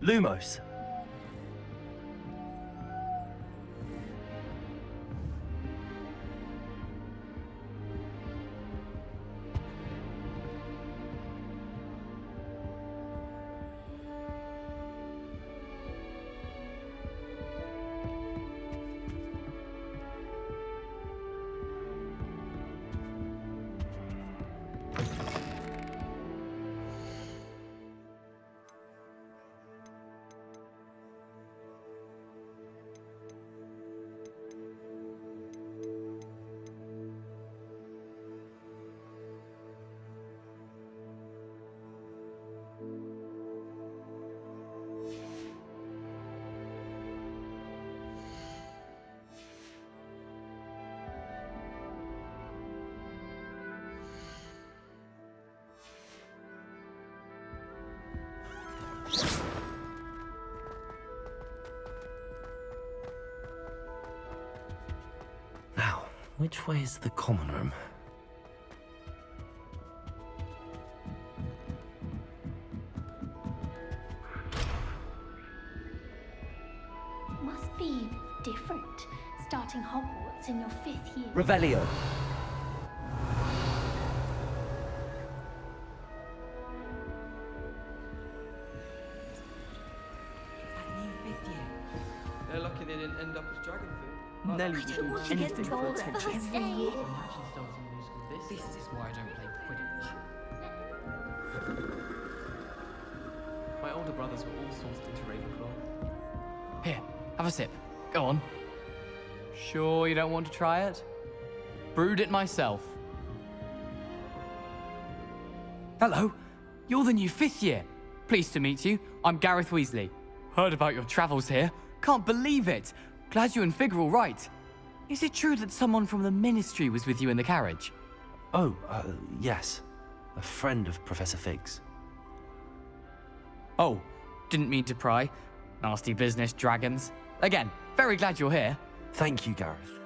Lumos. Now, which way is the common room? Must be different, starting Hogwarts in your 5th year. Revelio. They're lucky they didn't end up as dragon food. Nelly I don't want to get told first aid. This is why I don't play Quidditch. My older brothers were all sourced into Ravenclaw. Here, have a sip. Go on. Sure you don't want to try it? Brewed it myself. Hello, you're the new 5th year. Pleased to meet you. I'm Gareth Weasley. Heard about your travels here. Can't believe it. Glad you and Fig are all right. Is it true that someone from the Ministry was with you in the carriage? Oh, yes. A friend of Professor Fig's. Oh, didn't mean to pry. Nasty business, dragons. Again, very glad you're here. Thank you, Gareth.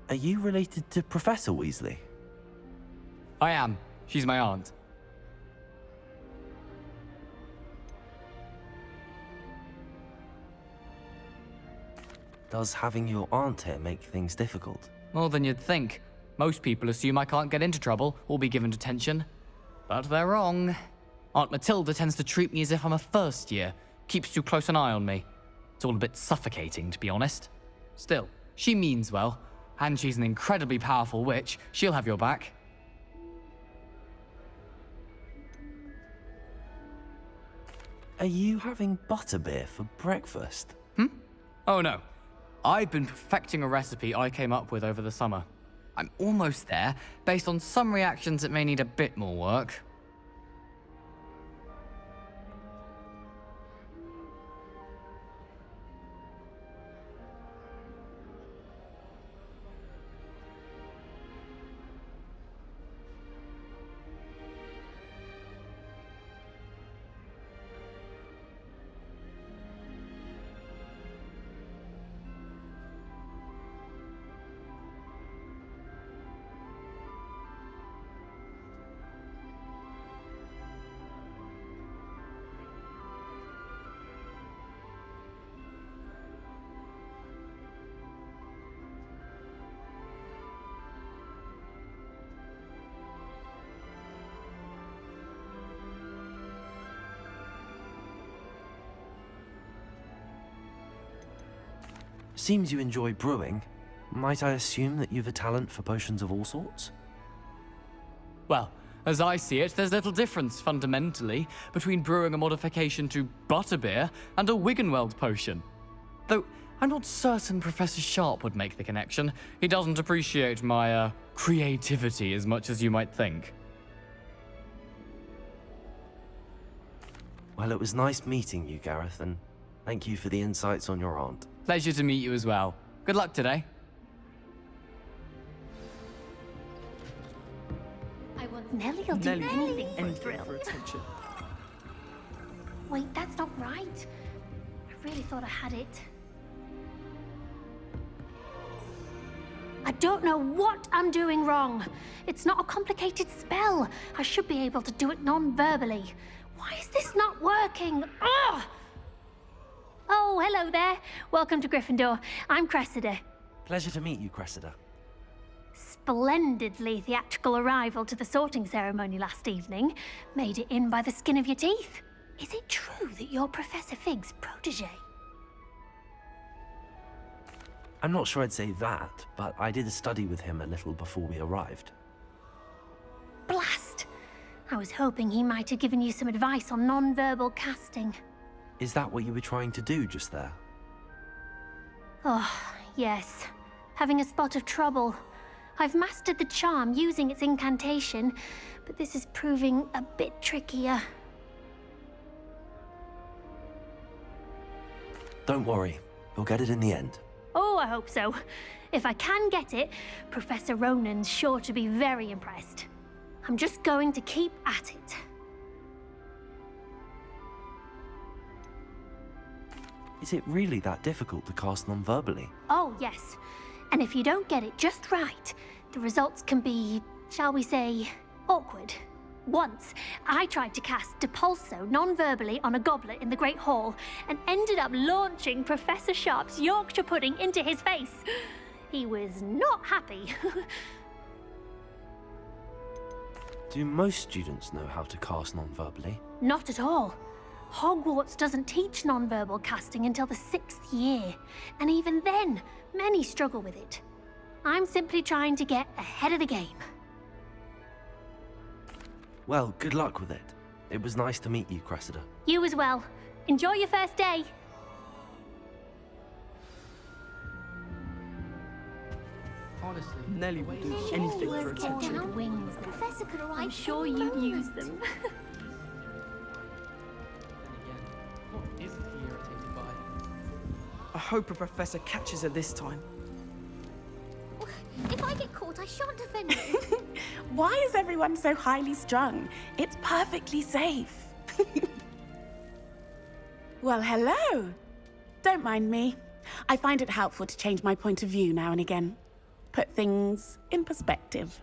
Are you related to Professor Weasley? I am. She's my aunt. Does having your aunt here make things difficult? More than you'd think. Most people assume I can't get into trouble or be given detention. But they're wrong. Aunt Matilda tends to treat me as if I'm a first year. Keeps too close an eye on me. It's all a bit suffocating, to be honest. Still, she means well. And she's an incredibly powerful witch. She'll have your back. Are you having butterbeer for breakfast? Oh no. I've been perfecting a recipe I came up with over the summer. I'm almost there, based on some reactions that may need a bit more work. Seems you enjoy brewing. Might I assume that you've a talent for potions of all sorts? Well, as I see it, there's little difference, fundamentally, between brewing a modification to butterbeer and a Wiggenweld potion. Though I'm not certain Professor Sharp would make the connection. He doesn't appreciate my, creativity as much as you might think. Well, it was nice meeting you, Gareth, and thank you for the insights on your aunt. Pleasure to meet you as well. Good luck today. I want Nellie'll do anything for a thrill. attention. Wait, that's not right. I really thought I had it. I don't know what I'm doing wrong. It's not a complicated spell. I should be able to do it non-verbally. Why is this not working? Ugh! Oh, hello there. Welcome to Gryffindor. I'm Cressida. Pleasure to meet you, Cressida. Splendidly theatrical arrival to the sorting ceremony last evening. Made it in by the skin of your teeth. Is it true that you're Professor Fig's protege? I'm not sure I'd say that, but I did study with him a little before we arrived. Blast! I was hoping he might have given you some advice on non-verbal casting. Is that what you were trying to do just there? Oh, yes. Having a spot of trouble. I've mastered the charm using its incantation, but this is proving a bit trickier. Don't worry, you'll get it in the end. Oh, I hope so. If I can get it, Professor Ronan's sure to be very impressed. I'm just going to keep at it. Is it really that difficult to cast non-verbally? Oh, yes. And if you don't get it just right, the results can be, shall we say, awkward. Once, I tried to cast Depulso non-verbally on a goblet in the Great Hall and ended up launching Professor Sharp's Yorkshire pudding into his face. He was not happy. Do most students know how to cast non-verbally? Not at all. Hogwarts doesn't teach non-verbal casting until the 6th year, and even then, many struggle with it. I'm simply trying to get ahead of the game. Well, good luck with it. It was nice to meet you, Cressida. You as well. Enjoy your first day. Honestly, Nellie will do anything for attention. Wings. Professor could I'm arrive sure any you'd moment. use them. then again, what isn't he irritated by? I hope a professor catches her this time. If I get caught, I shan't offend you. Why is everyone so highly strung? It's perfectly safe. Well, hello. Don't mind me. I find it helpful to change my point of view now and again. Put things in perspective.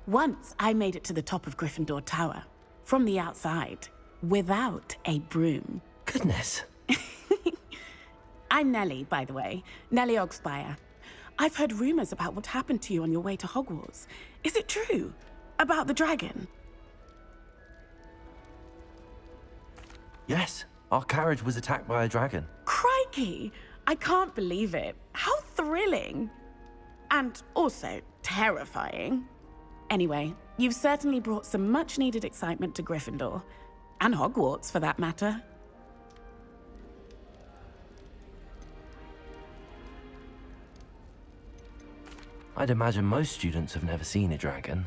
Once I made it to the top of Gryffindor Tower, from the outside, without a broom. Goodness. I'm Nellie, by the way. Nellie Ogspire. I've heard rumors about what happened to you on your way to Hogwarts. Is it true? About the dragon? Yes, our carriage was attacked by a dragon. Crikey! I can't believe it. How thrilling! And also terrifying. Anyway, you've certainly brought some much-needed excitement to Gryffindor. And Hogwarts, for that matter. I'd imagine most students have never seen a dragon.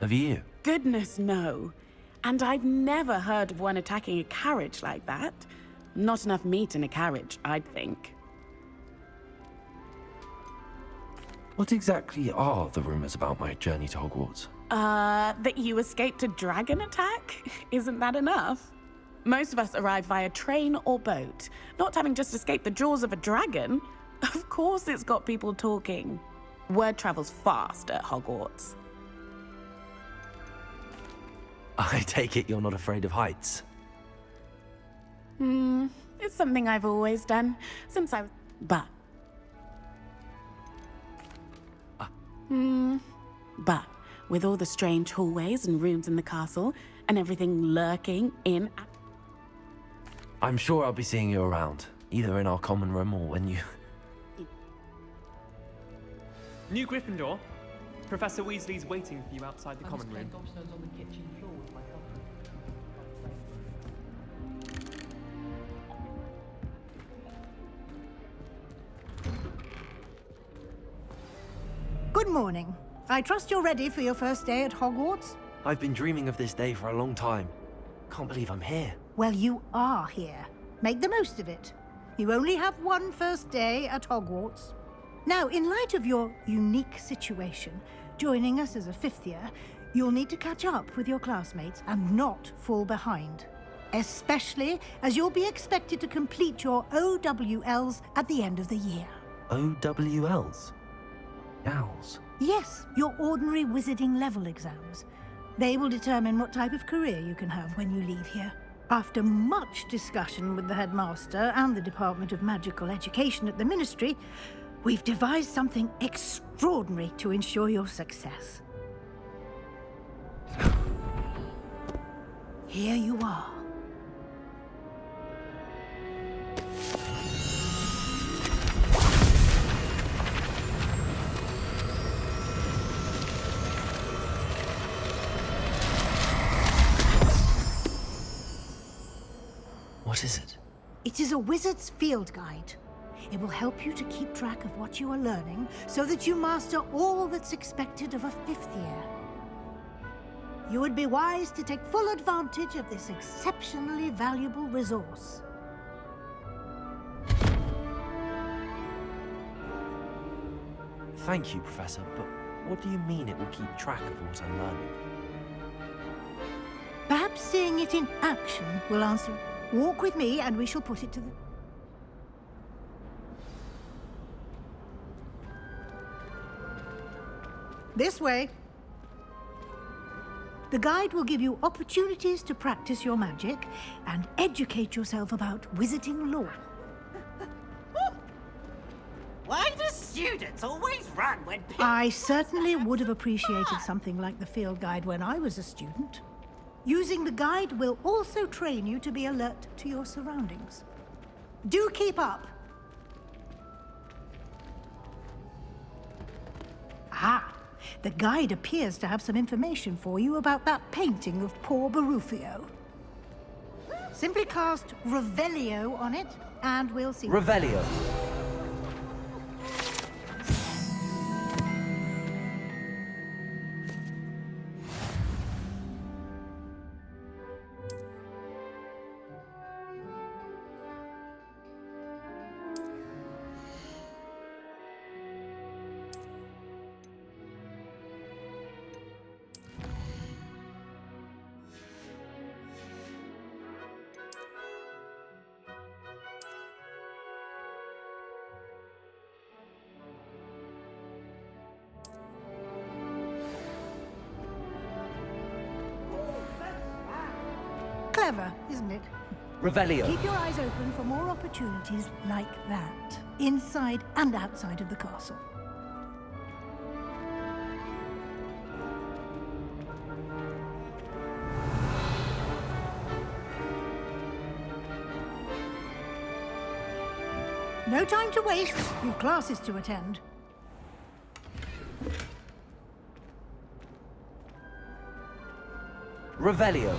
Have you? Goodness, no. And I've never heard of one attacking a carriage like that. Not enough meat in a carriage, I'd think. What exactly are the rumors about my journey to Hogwarts? That you escaped a dragon attack? Isn't that enough? Most of us arrive via train or boat, not having just escaped the jaws of a dragon. Of course it's got people talking. Word travels fast at Hogwarts. I take it you're not afraid of heights. It's something I've always done, since I was... But... But, with all the strange hallways and rooms in the castle, and everything lurking in... I'm sure I'll be seeing you around, either in our common room or when you... New Gryffindor, Professor Weasley's waiting for you outside the common room. Gobstones on the kitchen floor with my Good morning. I trust you're ready for your first day at Hogwarts? I've been dreaming of this day for a long time. Can't believe I'm here. Well, you are here. Make the most of it. You only have one first day at Hogwarts. Now, in light of your unique situation, joining us as a fifth year, you'll need to catch up with your classmates and not fall behind. Especially as you'll be expected to complete your OWLs at the end of the year. OWLs? Owls? Yes, your ordinary wizarding level exams. They will determine what type of career you can have when you leave here. After much discussion with the headmaster and the Department of Magical Education at the Ministry, we've devised something extraordinary to ensure your success. Here you are. What is it? It is a wizard's field guide. It will help you to keep track of what you are learning so that you master all that's expected of a fifth year. You would be wise to take full advantage of this exceptionally valuable resource. Thank you, Professor, but what do you mean it will keep track of what I'm learning? Perhaps seeing it in action will answer. Walk with me and we shall put it to the... This way. The guide will give you opportunities to practice your magic and educate yourself about wizarding lore. Why do students always run when people... I certainly would have appreciated something like the field guide when I was a student. Using the guide will also train you to be alert to your surroundings. Do keep up! Ah, the guide appears to have some information for you about that painting of poor Barufio. Simply cast Revelio on it, and we'll see. Revelio. Clever, isn't it? Revelio. Keep your eyes open for more opportunities like that, inside and outside of the castle. No time to waste. You've classes to attend. Revelio.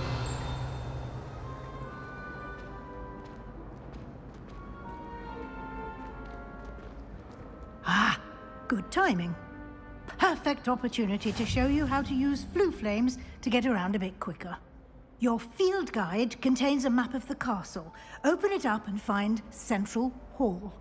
Ah, good timing. Perfect opportunity to show you how to use flue flames to get around a bit quicker. Your field guide contains a map of the castle. Open it up and find Central Hall.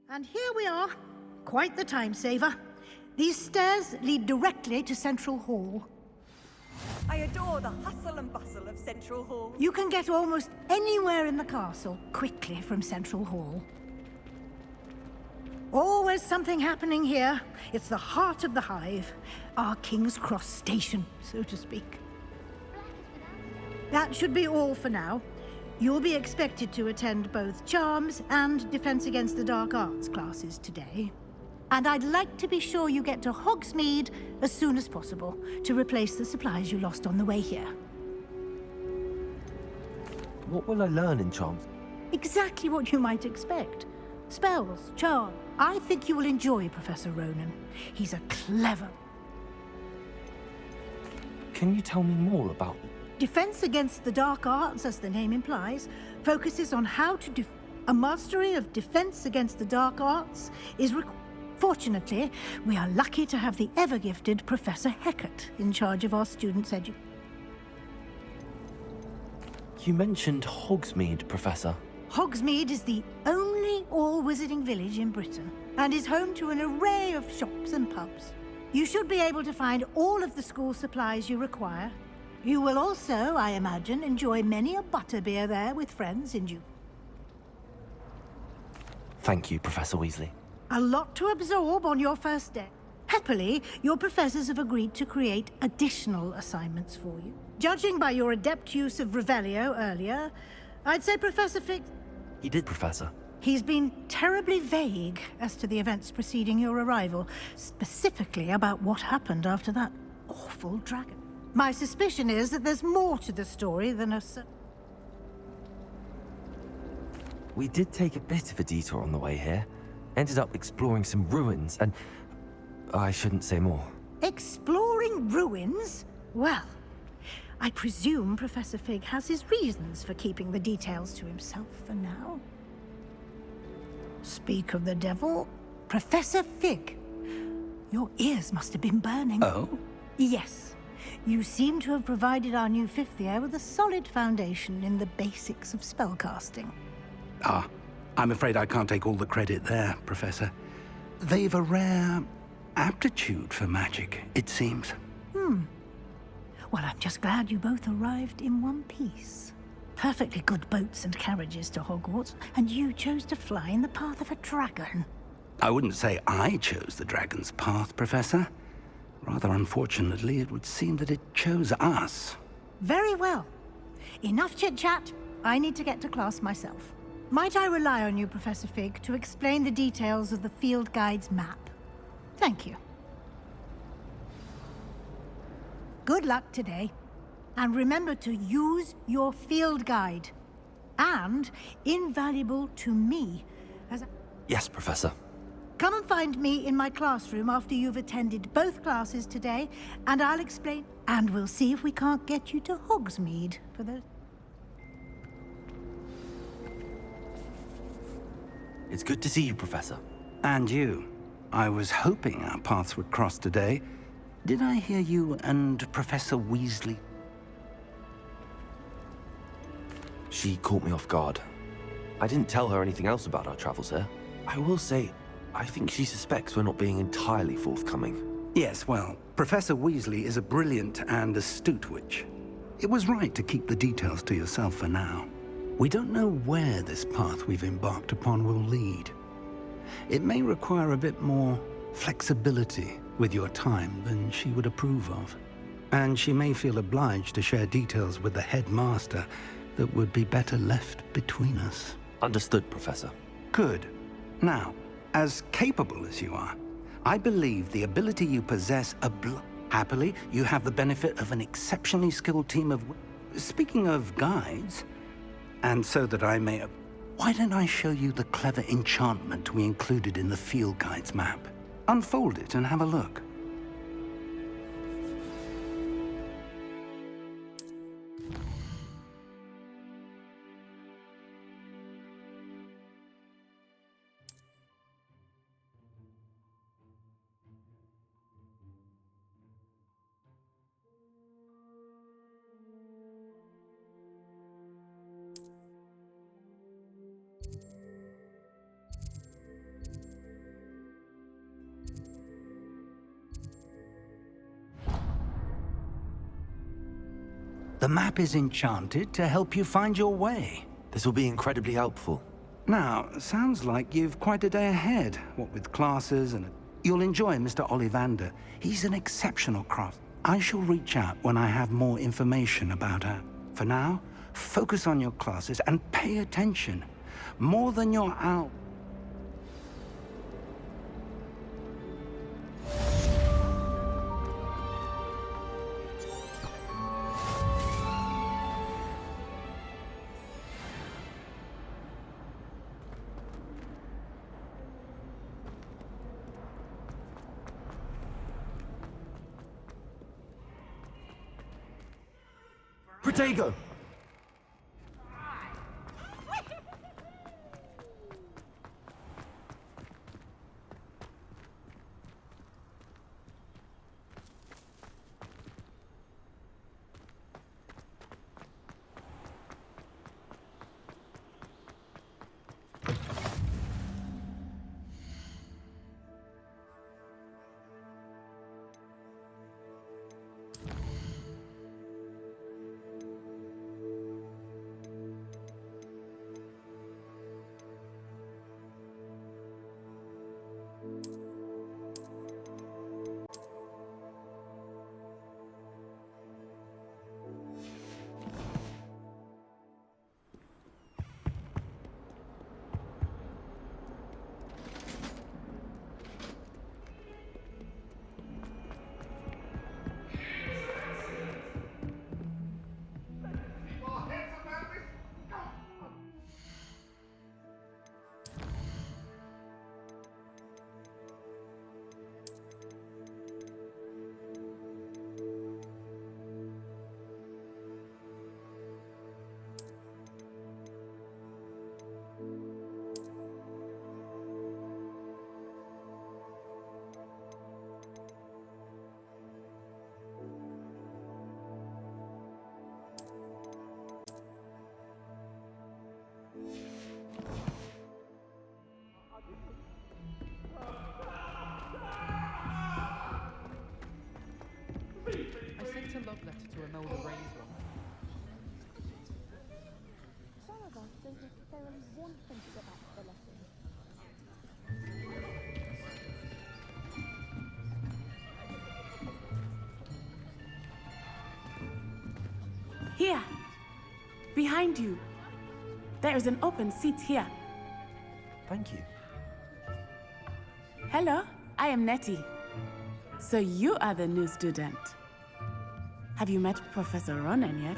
And here we are. Quite the time saver. These stairs lead directly to Central Hall. I adore the hustle and bustle of Central Hall. You can get almost anywhere in the castle quickly from Central Hall. Always something happening here. It's the heart of the hive. Our King's Cross station, so to speak. That should be all for now. You'll be expected to attend both Charms and Defense Against the Dark Arts classes today. And I'd like to be sure you get to Hogsmeade as soon as possible to replace the supplies you lost on the way here. What will I learn in Charms? Exactly what you might expect. Spells, charm. I think you will enjoy Professor Ronan. He's a clever... Can you tell me more about it? Defense Against the Dark Arts, as the name implies, focuses on how to A mastery of Defense Against the Dark Arts is Fortunately, we are lucky to have the ever-gifted Professor Hecat in charge of our students' You mentioned Hogsmeade, Professor. Hogsmeade is the only all-wizarding village in Britain and is home to an array of shops and pubs. You should be able to find all of the school supplies you require. You will also, I imagine, enjoy many a butterbeer there with friends in due. Thank you, Professor Weasley. A lot to absorb on your first day. Happily, your professors have agreed to create additional assignments for you. Judging by your adept use of Revelio earlier, I'd say Professor Fig... He did, Professor. He's been terribly vague as to the events preceding your arrival, specifically about what happened after that awful dragon. My suspicion is that there's more to the story than a... We did take a bit of a detour on the way here. Ended up exploring some ruins and... I shouldn't say more. Exploring ruins? Well, I presume Professor Fig has his reasons for keeping the details to himself for now. Speak of the devil, Professor Fig. Your ears must have been burning. Oh? Yes. You seem to have provided our new fifth year with a solid foundation in the basics of spellcasting. Ah, I'm afraid I can't take all the credit there, Professor. They've a rare aptitude for magic, it seems. Well, I'm just glad you both arrived in one piece. Perfectly good boats and carriages to Hogwarts, and you chose to fly in the path of a dragon. I wouldn't say I chose the dragon's path, Professor. Rather unfortunately, it would seem that it chose us. Very well. Enough chit-chat. I need to get to class myself. Might I rely on you, Professor Fig, to explain the details of the field guide's map? Thank you. Good luck today. And remember to use your field guide. And invaluable to me as Yes, Professor. Come and find me in my classroom after you've attended both classes today, and I'll explain. And we'll see if we can't get you to Hogsmeade for those... It's good to see you, Professor. And you. I was hoping our paths would cross today. Did I hear you and Professor Weasley? She caught me off guard. I didn't tell her anything else about our travels here. I will say, I think she suspects we're not being entirely forthcoming. Yes, well, Professor Weasley is a brilliant and astute witch. It was right to keep the details to yourself for now. We don't know where this path we've embarked upon will lead. It may require a bit more flexibility with your time than she would approve of. And she may feel obliged to share details with the headmaster that would be better left between us. Understood, Professor. Good. Now, as capable as you are, I believe the ability you possess happily, you have the benefit of an exceptionally skilled team of... Speaking of guides, and so that I may... Why don't I show you the clever enchantment we included in the field guide's map? Unfold it and have a look. The map is enchanted to help you find your way. This will be incredibly helpful. Now, sounds like you've quite a day ahead, what with classes and... You'll enjoy Mr. Ollivander. He's an exceptional craft. I shall reach out when I have more information about her. For now, focus on your classes and pay attention. More than your out... Protego! I sent a love letter to Imelda Rainsworth. Some of us don't necessarily want them to get back to the lesson. Here. Behind you. There is an open seat here. Thank you. Hello, I am Nettie. So you are the new student. Have you met Professor Ronan yet?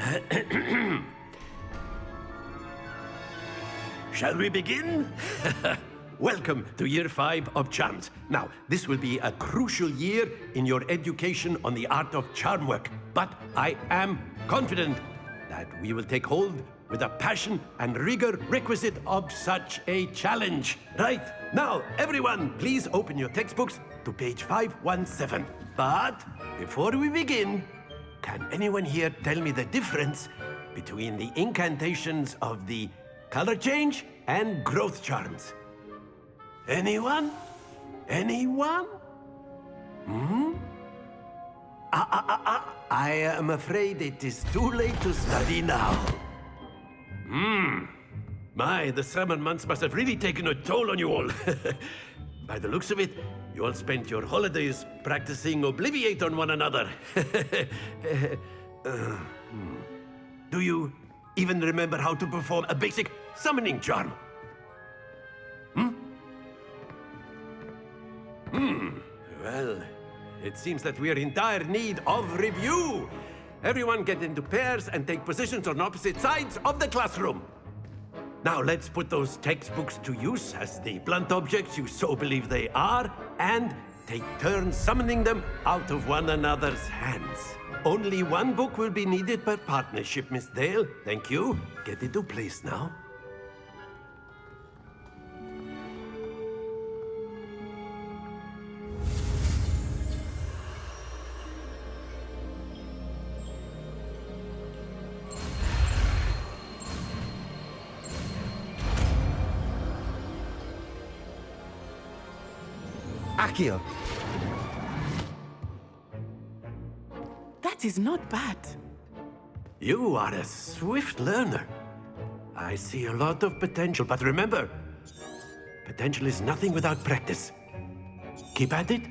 Shall we begin? Welcome to Year 5 of Charms. Now, this will be a crucial year in your education on the art of charm work, but I am confident that we will take hold with the passion and rigor requisite of such a challenge. Right, now, everyone, please open your textbooks to page 517. But before we begin, can anyone here tell me the difference between the incantations of the color change and growth charms? Anyone? Anyone? I am afraid it is too late to study now. My, the summer months must have really taken a toll on you all. By the looks of it, you all spent your holidays practicing Obliviate on one another. Do you even remember how to perform a basic summoning charm? Well, it seems that we are in dire need of review. Everyone get into pairs and take positions on opposite sides of the classroom. Now let's put those textbooks to use as the blunt objects you so believe they are, and take turns summoning them out of one another's hands. Only one book will be needed per partnership, Miss Dale. Thank you. Get into place now. Accio! That is not bad. You are a swift learner. I see a lot of potential, but remember, potential is nothing without practice. Keep at it.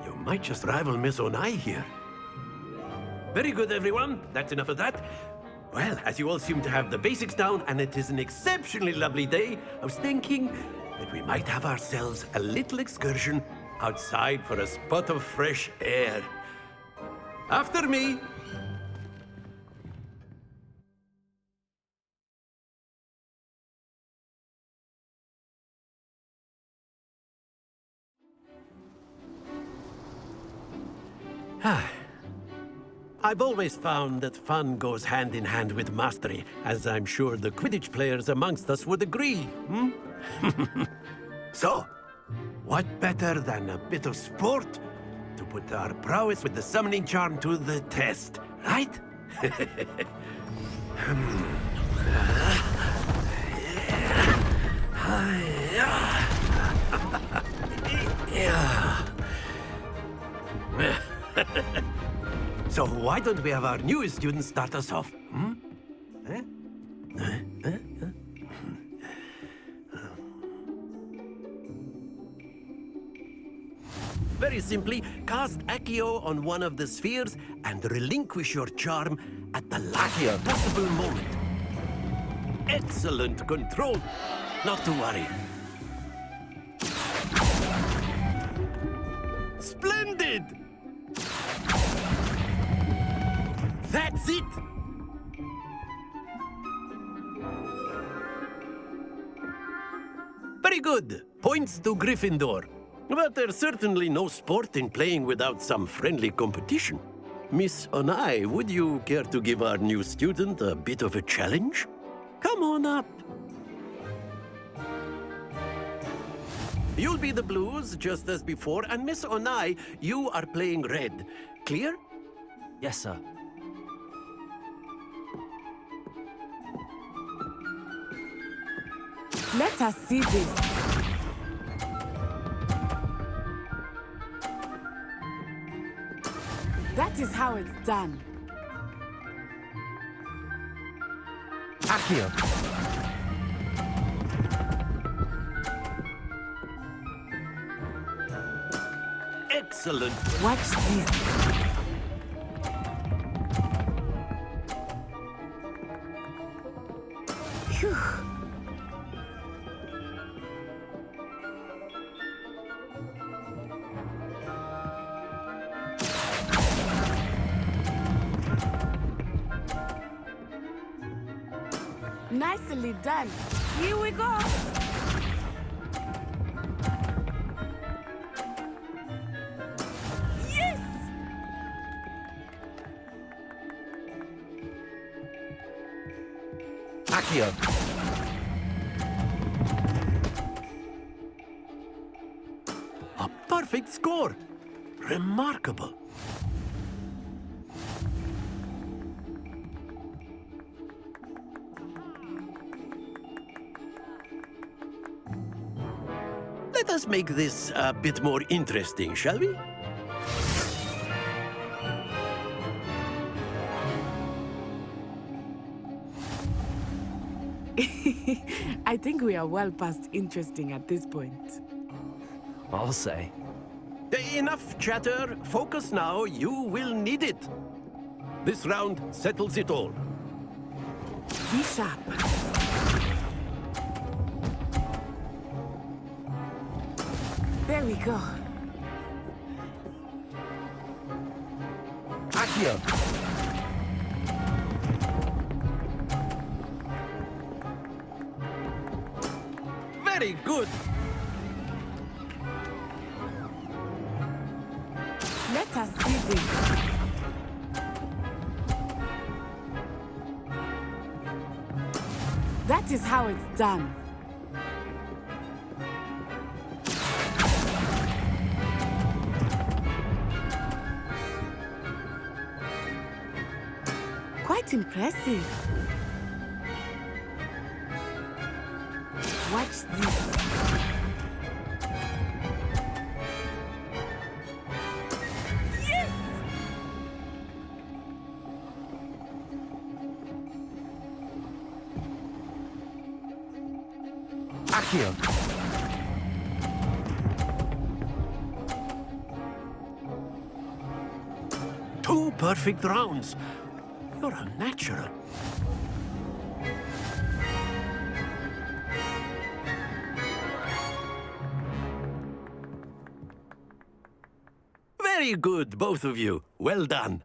You might just rival Miss Onai here. Very good, everyone. That's enough of that. Well, as you all seem to have the basics down, and it is an exceptionally lovely day, I was thinking that we might have ourselves a little excursion outside for a spot of fresh air. After me. I've always found that fun goes hand in hand with mastery, as I'm sure the Quidditch players amongst us would agree, hmm? So, what better than a bit of sport to put our prowess with the summoning charm to the test, right? So why don't we have our newest student start us off? Hmm? Very simply, cast Accio on one of the spheres and relinquish your charm at the last possible moment. Excellent control. Not to worry. Splendid! That's it! Very good. Points to Gryffindor. But there's certainly no sport in playing without some friendly competition. Miss Onai, would you care to give our new student a bit of a challenge? Come on up. You'll be the blues, just as before, and Miss Onai, you are playing red. Clear? Yes, sir. Let us see this. That is how it's done. Accio. Excellent. Watch this. Phew. Nicely done. Here we go. Yes! Accio. A perfect score. Remarkable. Let us make this a bit more interesting, shall we? I think we are well past interesting at this point. I'll say. Enough chatter. Focus now. You will need it. This round settles it all. Be sharp. There we go. Accio. Very good. Let us see this. That is how it's done. Quite impressive. Watch this. Yes! Accio! 2 perfect rounds. You're a natural. Very good, both of you. Well done.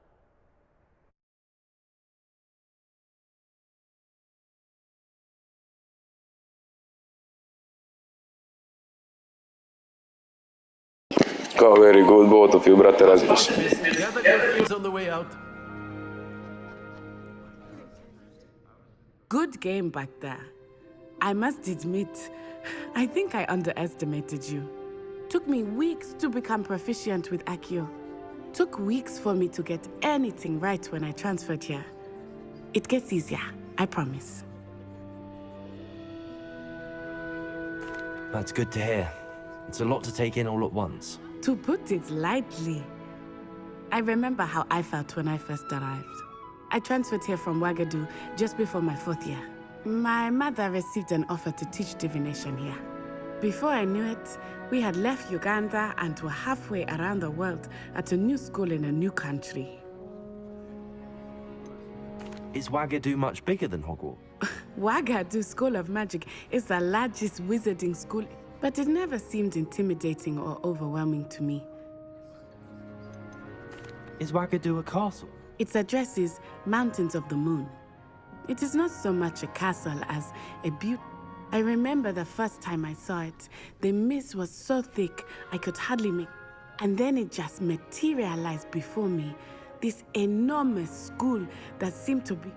Oh, very good, both of you, brother Rasmus. Gather your things on the way out. Good game back there. I must admit, I think I underestimated you. Took me weeks to become proficient with Accio. Took weeks for me to get anything right when I transferred here. It gets easier, I promise. That's good to hear. It's a lot to take in all at once. To put it lightly, I remember how I felt when I first arrived. I transferred here from Ouagadougou just before my 4th year. My mother received an offer to teach divination here. Before I knew it, we had left Uganda and were halfway around the world at a new school in a new country. Is Ouagadougou much bigger than Hogwarts? Ouagadougou School of Magic is the largest wizarding school, but it never seemed intimidating or overwhelming to me. Is Ouagadougou a castle? Its address is Mountains of the Moon. It is not so much a castle as a beauty. I remember the first time I saw it, the mist was so thick I could hardly make. And then it just materialized before me, this enormous school that seemed to be...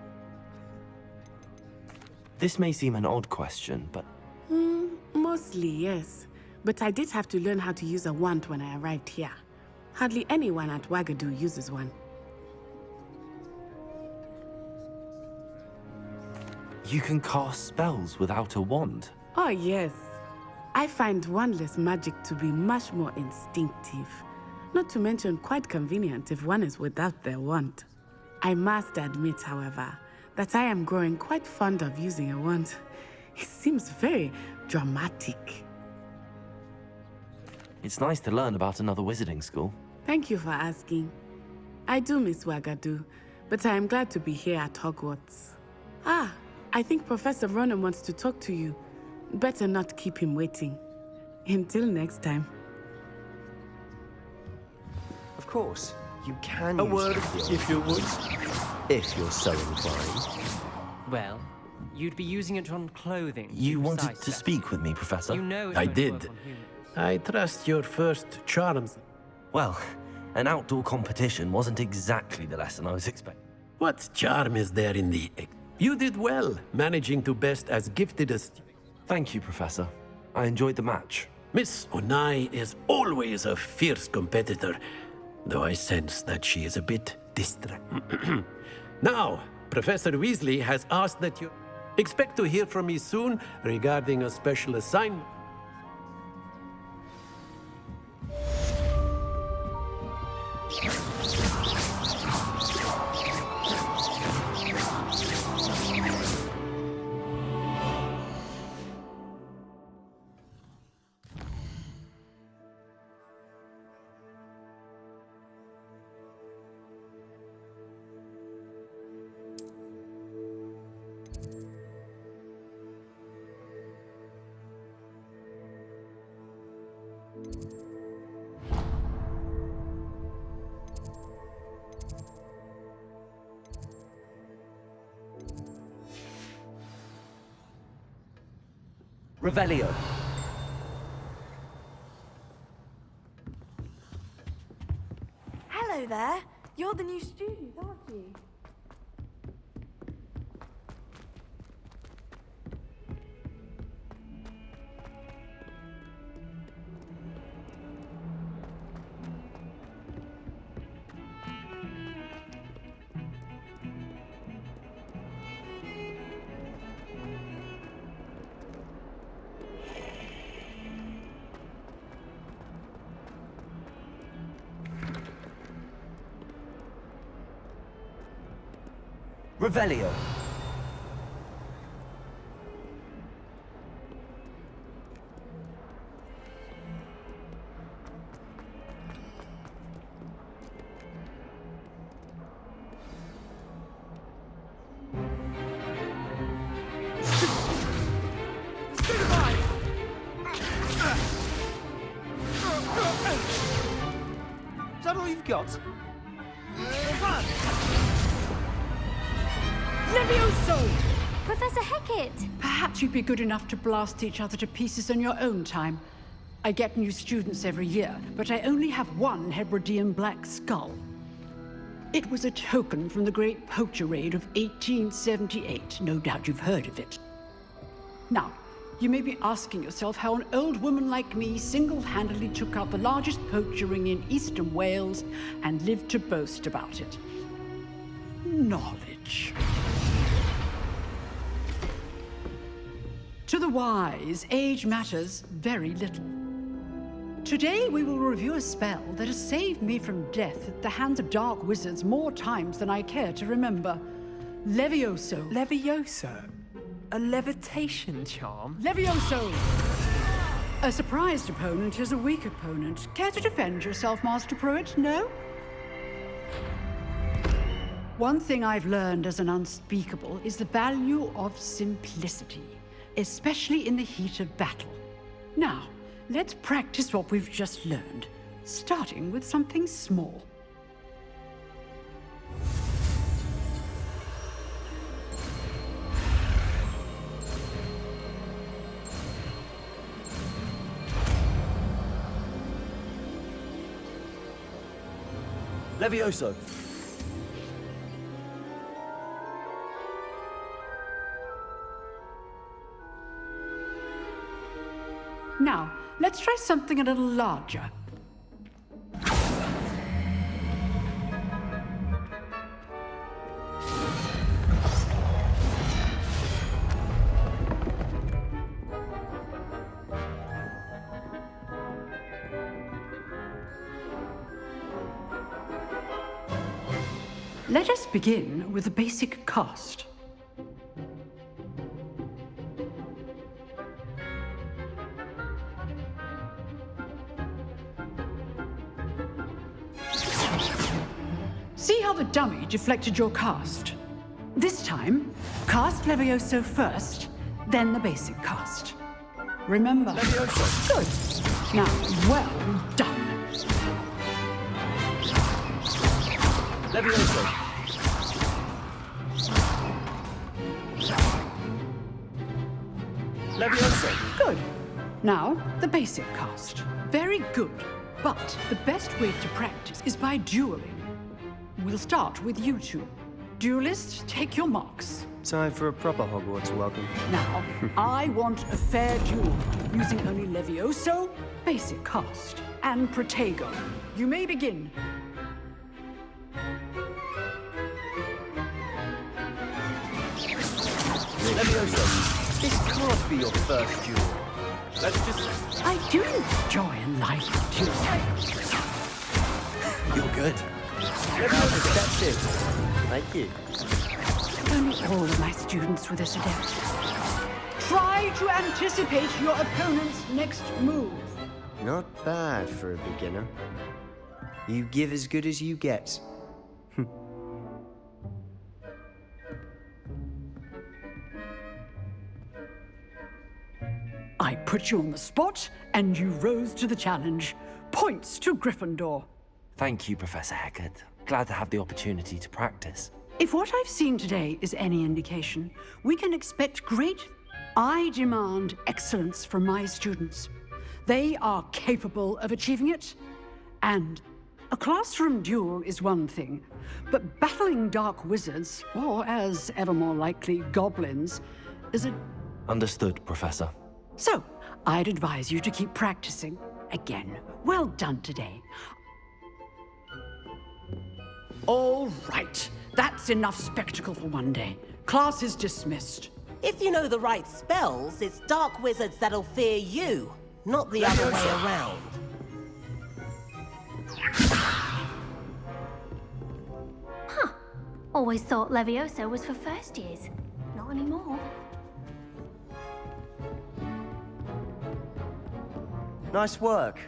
This may seem an odd question, but... Mostly, yes. But I did have to learn how to use a wand when I arrived here. Hardly anyone at Ouagadougou uses one. You can cast spells without a wand? Oh, yes. I find wandless magic to be much more instinctive. Not to mention quite convenient if one is without their wand. I must admit, however, that I am growing quite fond of using a wand. It seems very dramatic. It's nice to learn about another wizarding school. Thank you for asking. I do miss Ouagadougou, but I am glad to be here at Hogwarts. Ah, I think Professor Ronan wants to talk to you. Better not keep him waiting. Until next time. Of course, you can A use word, Accio, if you would. if you're so inclined. Well, you'd be using it on clothing. You wanted precise, to speak with me, Professor? You know it's I going to did. work on humans. I trust your first charms. Well, an outdoor competition wasn't exactly the lesson I was expecting. What charm is there in the... You did well, managing to best as gifted as... Thank you, Professor. I enjoyed the match. Miss Onai is always a fierce competitor, though I sense that she is a bit distracted. Now, Professor Weasley has asked that you expect to hear from me soon regarding a special assignment. Revelio. Hello there. You're the new student, aren't you? Revelio. all you've got? Levioso! Professor Hecat! Perhaps you'd be good enough to blast each other to pieces in your own time. I get new students every year, but I only have one Hebridean black skull. It was a token from the Great Poacher Raid of 1878. No doubt you've heard of it. Now, you may be asking yourself how an old woman like me single-handedly took out the largest poacher ring in eastern Wales and lived to boast about it. Knowledge. To the wise, age matters very little. Today we will review a spell that has saved me from death at the hands of dark wizards more times than I care to remember. Levioso. Levioso? A levitation charm? Levioso! A surprised opponent is a weak opponent. Care to defend yourself, Master Pruitt? No? One thing I've learned as an unspeakable is the value of simplicity, especially in the heat of battle. Now, let's practice what we've just learned, starting with something small. Levioso! Now, let's try something a little larger. Let us begin with the basic cast. See how the dummy deflected your cast? This time, cast Levioso first, then the basic cast. Remember? Levioso. Good. Now, well done. Levioso! Levioso! Good. Now, the basic cast. Very good. But the best way to practice is by dueling. We'll start with you two. Duelists, take your marks. Time for a proper Hogwarts welcome. Now, I want a fair duel, using only Levioso, basic cast, and Protego. You may begin. Levioso, this can't be your first duel. Let's just... I do enjoy a lively duel. You're good. Levioso, that's it. Thank you. Only all of my students were this adept. Try to anticipate your opponent's next move. Not bad for a beginner. You give as good as you get. I put you on the spot, and you rose to the challenge. Points to Gryffindor. Thank you, Professor Hecat. Glad to have the opportunity to practice. If what I've seen today is any indication, we can expect great... I demand excellence from my students. They are capable of achieving it. And a classroom duel is one thing, but battling dark wizards, or as ever more likely, goblins, is a... Understood, Professor. So, I'd advise you to keep practicing. Again, well done today. All right. That's enough spectacle for one day. Class is dismissed. If you know the right spells, it's dark wizards that'll fear you, not the other way around. Huh. Always thought Levioso was for first years. Not anymore. Nice work.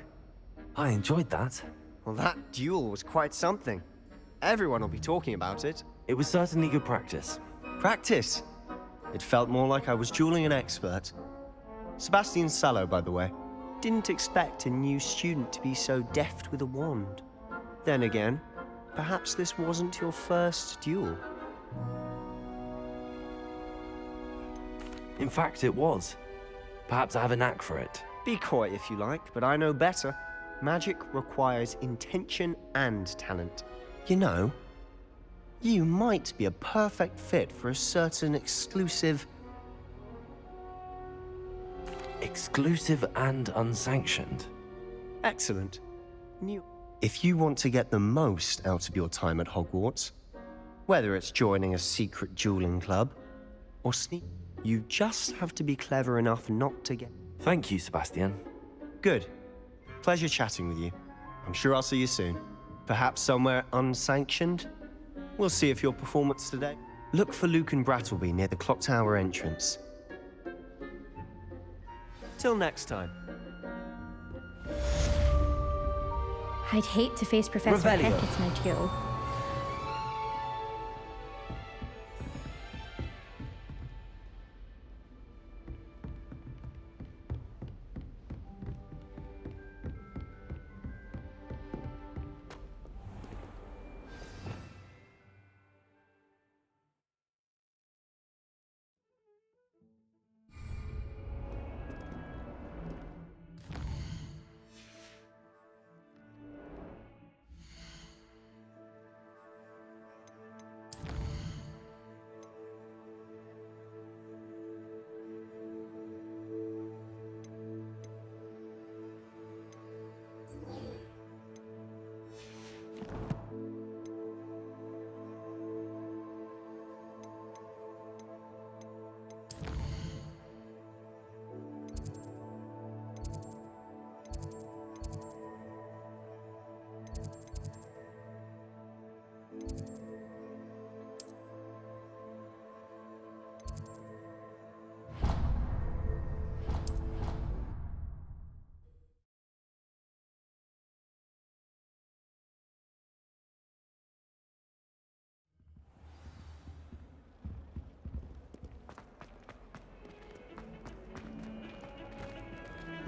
I enjoyed that. Well, that duel was quite something. Everyone will be talking about it. It was certainly good practice. Practice? It felt more like I was dueling an expert. Sebastian Sallow, by the way. Didn't expect a new student to be so deft with a wand. Then again, perhaps this wasn't your first duel. In fact, it was. Perhaps I have a knack for it. Be coy if you like, but I know better. Magic requires intention and talent. You know, you might be a perfect fit for a certain exclusive... Exclusive and unsanctioned? Excellent. If you want to get the most out of your time at Hogwarts, whether it's joining a secret dueling club or you just have to be clever enough not to get... Thank you, Sebastian. Good. Pleasure chatting with you. I'm sure I'll see you soon. Perhaps somewhere unsanctioned? We'll see if your performance today... Look for Luke and Brattleby near the Clock Tower entrance. Till next time. I'd hate to face Professor Revelio. Hecat in a duel.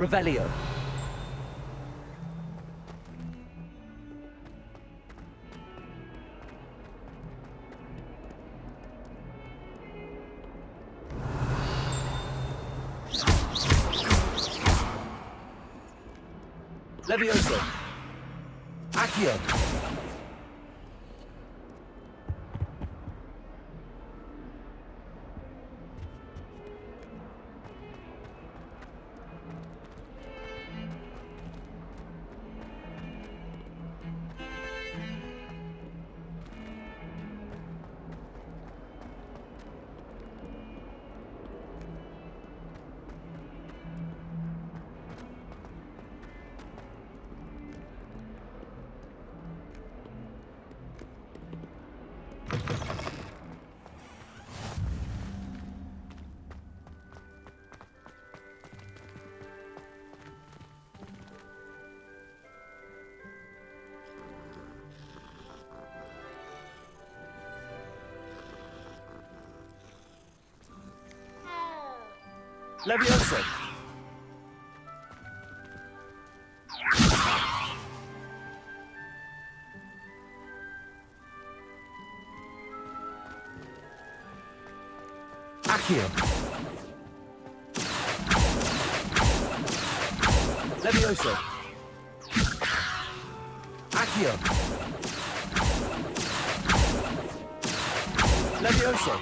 Revelio. Levioso. Accio. Levioso. Accio. Levioso. Accio. Levioso.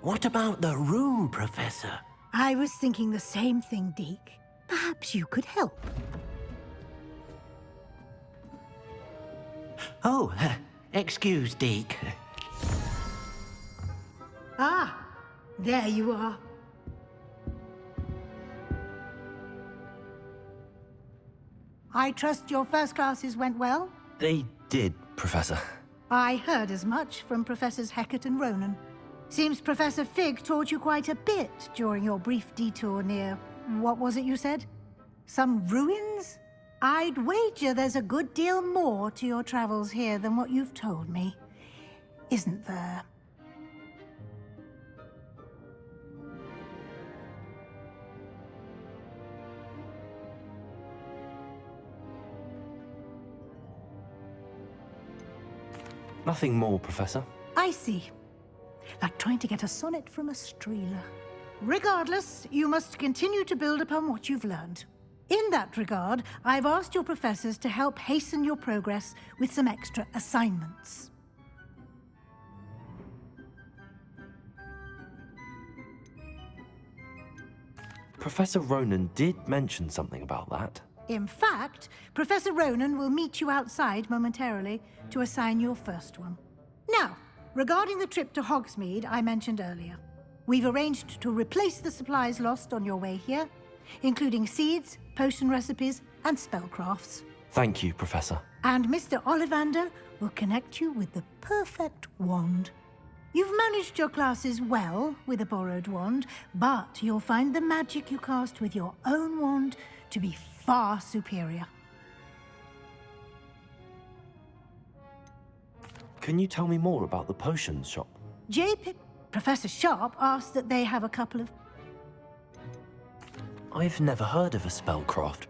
What about the room, Professor? I was thinking the same thing, Deke. Perhaps you could help. Oh, excuse, Deke. Ah, there you are. I trust your first classes went well? They did, Professor. I heard as much from Professors Hecat and Ronan. Seems Professor Fig taught you quite a bit during your brief detour near... what was it you said? Some ruins? I'd wager there's a good deal more to your travels here than what you've told me. isn't there? Nothing more, Professor. I see. Like trying to get a sonnet from a streeler. Regardless, you must continue to build upon what you've learned. In that regard, I've asked your professors to help hasten your progress with some extra assignments. Professor Ronan did mention something about that. In fact, Professor Ronan will meet you outside momentarily to assign your first one. Now, regarding the trip to Hogsmeade I mentioned earlier, we've arranged to replace the supplies lost on your way here, including seeds, potion recipes, and spellcrafts. Thank you, Professor. And Mr. Ollivander will connect you with the perfect wand. You've managed your classes well with a borrowed wand, but you'll find the magic you cast with your own wand to be far superior. Can you tell me more about the potions shop? Professor Sharp asked that they have a couple of... I've never heard of a spellcraft.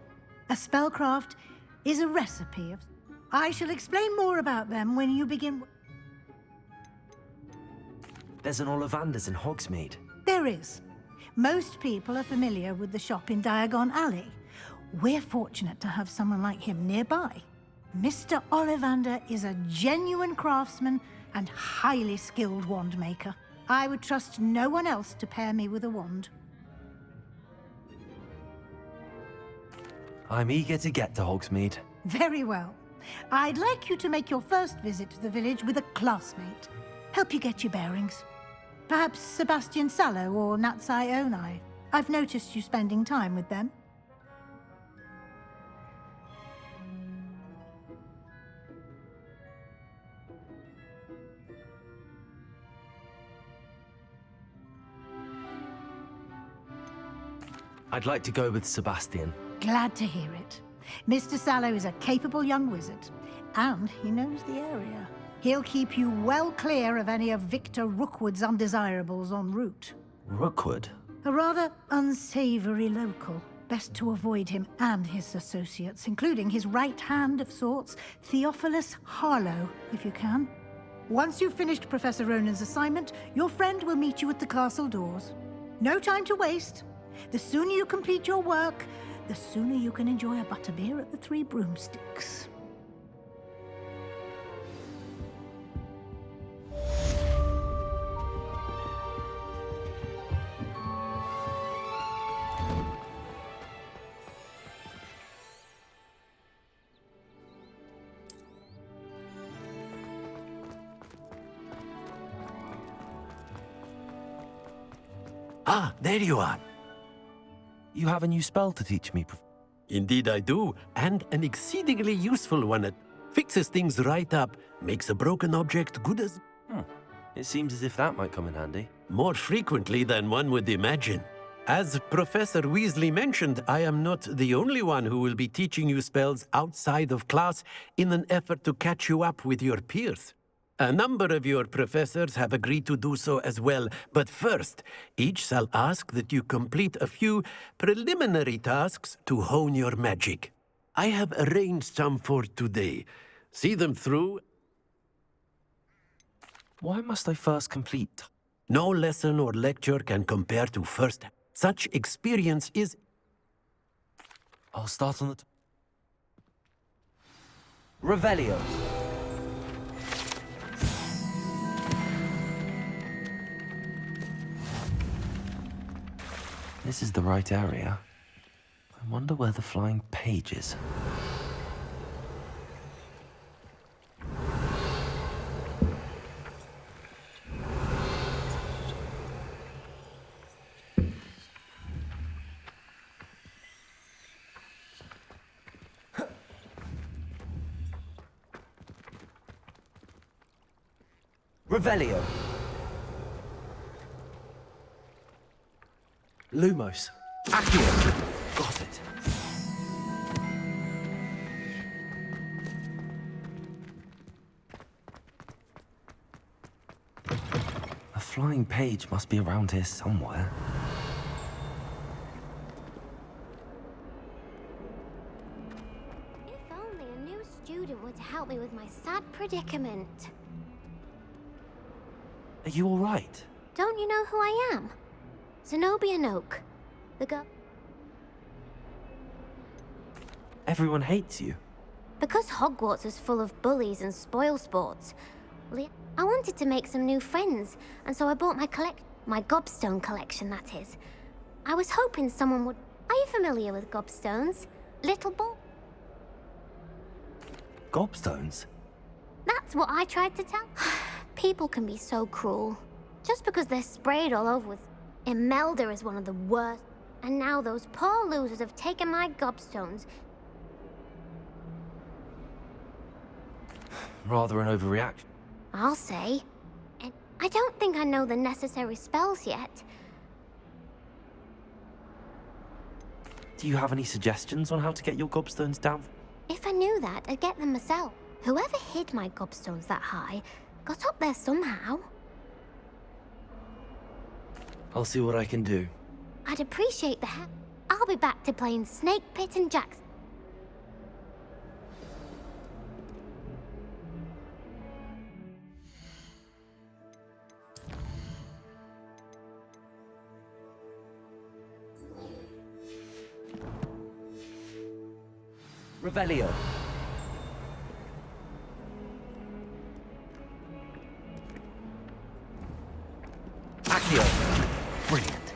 A spellcraft is a recipe of... I shall explain more about them when you begin... There's an Ollivander's in Hogsmeade. There is. Most people are familiar with the shop in Diagon Alley. We're fortunate to have someone like him nearby. Mr. Ollivander is a genuine craftsman and highly skilled wand maker. I would trust no one else to pair me with a wand. I'm eager to get to Hogsmeade. Very well. I'd like you to make your first visit to the village with a classmate. Help you get your bearings. Perhaps Sebastian Sallow or Natsai Onai. I've noticed you spending time with them. I'd like to go with Sebastian. Glad to hear it. Mr. Sallow is a capable young wizard, and he knows the area. He'll keep you well clear of any of Victor Rookwood's undesirables en route. Rookwood? A rather unsavory local. Best to avoid him and his associates, including his right hand of sorts, Theophilus Harlow, if you can. Once you've finished Professor Ronan's assignment, your friend will meet you at the castle doors. No time to waste. The sooner you complete your work, the sooner you can enjoy a butterbeer at the Three Broomsticks. Ah, there you are. You have a new spell to teach me, Indeed I do, and an exceedingly useful one. It fixes things right up, makes a broken object good as... It seems as if that might come in handy. More frequently than one would imagine. As Professor Weasley mentioned, I am not the only one who will be teaching you spells outside of class in an effort to catch you up with your peers. A number of your professors have agreed to do so as well, but first, each shall ask that you complete a few preliminary tasks to hone your magic. I have arranged some for today. See them through. Why must I first complete? No lesson or lecture can compare to first. Such experience is... I'll start on the... Revelio. This is the right area. I wonder where the flying page is. Revelio. Lumos. Accio. Got it. flying page must be around here somewhere. If only a new student were to help me with my sad predicament. Are you all right? Don't you know who I am? Zenobia Noak. The girl... Everyone hates you. Because Hogwarts is full of bullies and spoilsports, I wanted to make some new friends, and so I bought my gobstone collection, that is. I was hoping someone would... Are you familiar with gobstones? Little ball? Gobstones? That's what I tried to tell. People can be so cruel. Just because they're sprayed all over with... Imelda is one of the worst. And now those poor losers have taken my gobstones. Rather an overreaction. I'll say. And I don't think I know the necessary spells yet. Do you have any suggestions on how to get your gobstones down? If I knew that, I'd get them myself. Whoever hid my gobstones that high got up there somehow. I'll see what I can do. I'd appreciate the help. I'll be back to playing Snake Pit and Jackson. Revelio. Accio. Brilliant.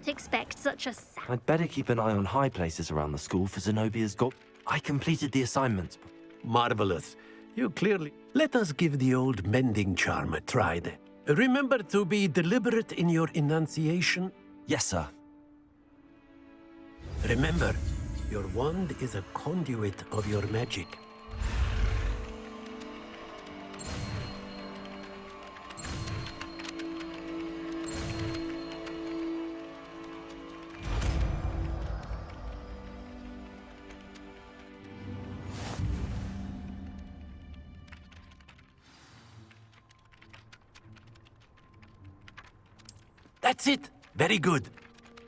Expect such a I'd better keep an eye on high places around the school for Zenobia's gob. I completed the assignments. Marvelous. You clearly... Let us give the old mending charm a try then. Remember to be deliberate in your enunciation. Yes, sir. Remember, your wand is a conduit of your magic. That's it! Very good.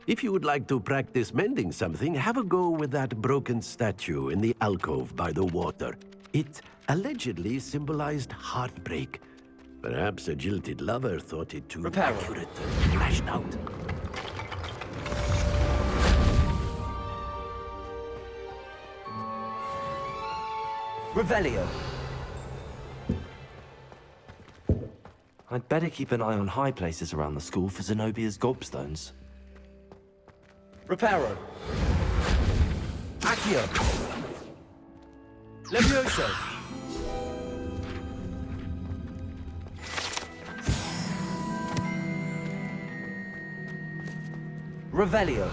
If you would like to practice mending something, have a go with that broken statue in the alcove by the water. It allegedly symbolized heartbreak. Perhaps a jilted lover thought it too accurate and lashed out. Revelio. I'd better keep an eye on high places around the school for Zenobia's gobstones. Reparo. Accio. Levioso. Revelio.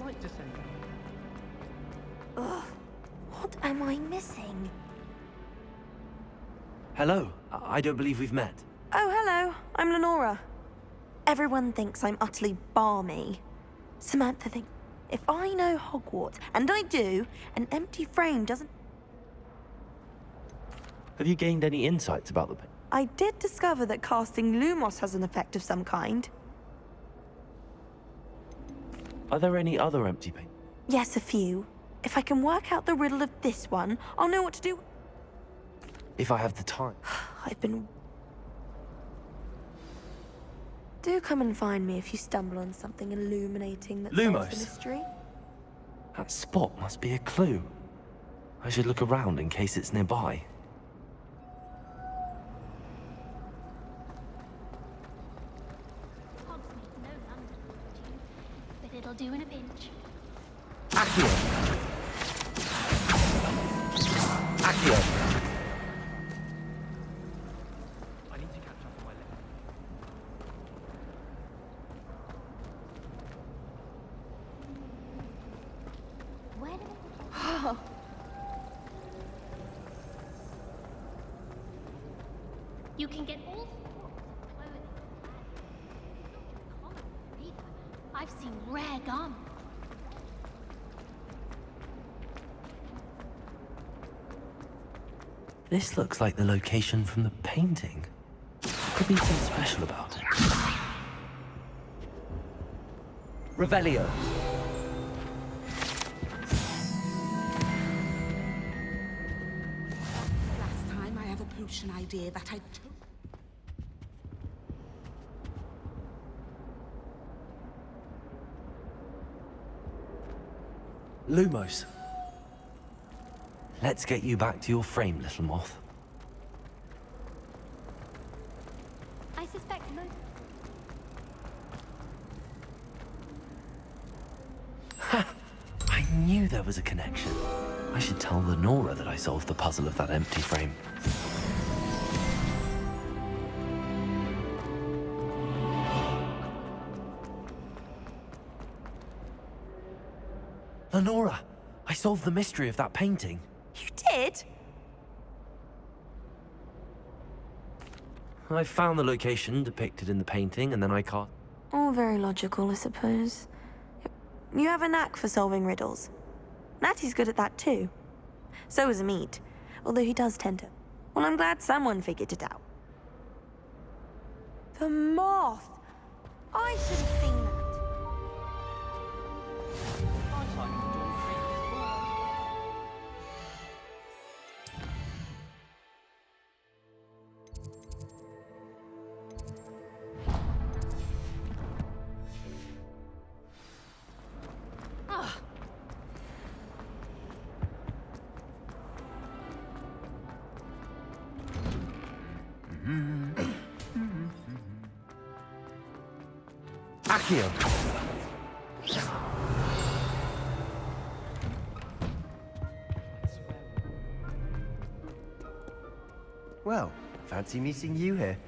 slight descent. Ugh, what am I missing? Hello. I don't believe we've met. Oh, hello. I'm Lenora. Everyone thinks I'm utterly balmy. Samantha thinks if I know Hogwarts, and I do, an empty frame doesn't... Have you gained any insights about the painting? I did discover that casting Lumos has an effect of some kind. Are there any other empty paintings? Yes, a few. If I can work out the riddle of this one, I'll know what to do. If I have the time. I've been... Do come and find me if you stumble on something illuminating that solves the Lumos. mystery. That spot must be a clue. I should look around in case it's nearby. Hogsmeade's no London, but it'll do in a pinch. Accio! Accio! I need to catch up on my left. Where did it... You can get all sorts of clothing. Not common either. I've seen rare garments. This looks like the location from the painting. Could be something special about it. Revelio. Last time I have a potion idea that I took. Lumos. Let's get you back to your frame, little moth. I suspect most... I knew there was a connection. I should tell Lenora that I solved the puzzle of that empty frame. Lenora, I solved the mystery of that painting. You did? I found the location depicted in the painting, and then I cast... All very logical, I suppose. You have a knack for solving riddles. Natty's good at that too. So is Amit, although he does tend to... Well, I'm glad someone figured it out. The moth! I should have seen that. Accio! Well, fancy meeting you here.